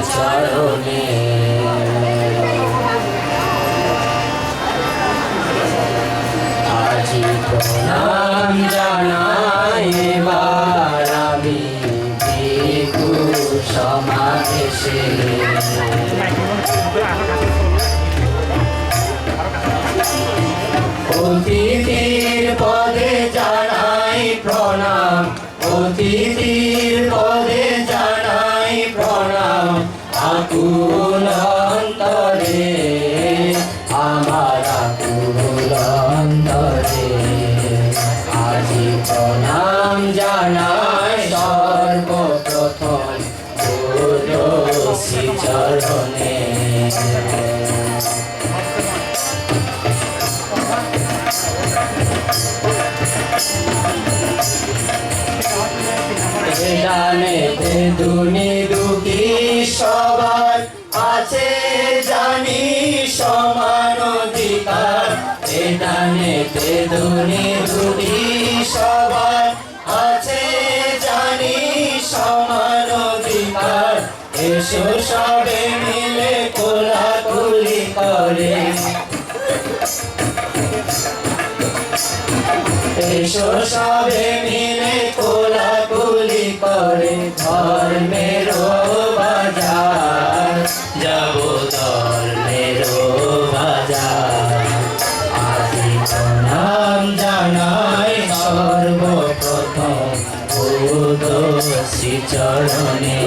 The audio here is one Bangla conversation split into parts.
চরণে আজি প্রণাম জানাই এবার আমি ভিক্ষু সমাবেশে অতিথির পদে জানাই প্রণাম অতিথির পদে জানাই প্রণাম আকুল অন্তরে আমার আকুল অন্তরে আজি প্রণাম জানাই সর্বপ্রথম গুরু শ্রীচরণে জানেতে দুনি দুঃখী সবার আছে জানি সমান অধিকার জানেতে দুনি দুঃখী সবার আছে জানি সমান অধিকার এসো সবে মিলে কোলাকুলি করে এসো সবে মিলে কোলাকুলি করে ধর্মের বাজার যাব ধর্মের বাজার আজি প্রণাম জানাই সর্বপ্রথম বুদ্ধ শ্রীচরণে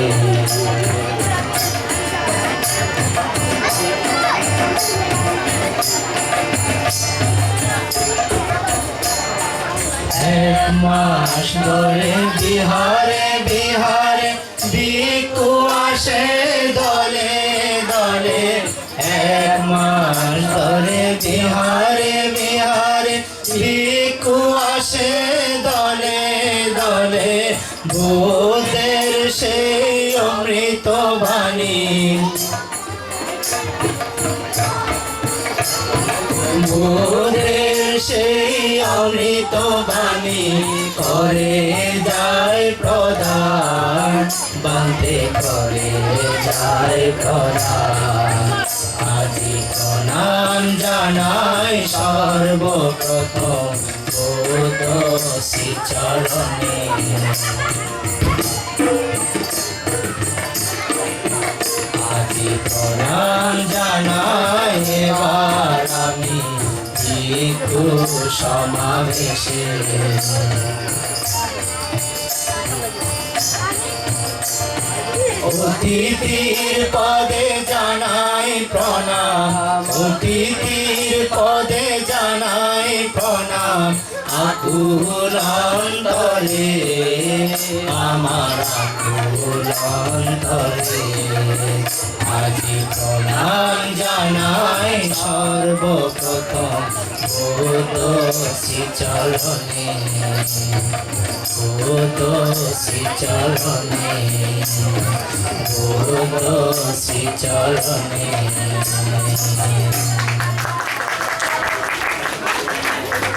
এক মাস ধরে বিহারে বিহারে ভিক্ষু আসে দলে দলে এক মাস ধরে বিহারে বিহারে ভিক্ষু আসে দলে দলে বুদ্ধের সেই অমৃত বাণী বুদ্ধের সেই অমৃত বাণী করে যায় প্রদান বান্তে করে যায় প্রদান আজি প্রণাম জানাই সর্বপ্রথম বুদ্ধ শ্রীচরণে আজি প্রণাম জানাই এবার আমি ভিক্ষু সমাবেশে অতিথির পদে জানাই প্রণাম অতিথির পদে জানাই প্রণাম আকুল অন্তরে আমার আকুল অন্তরে আজি প্রণাম জানাই সর্বপ্রথম বুদ্ধ শ্রীচরণে বুদ্ধ শ্রীচরণে বুদ্ধ শ্রীচরণে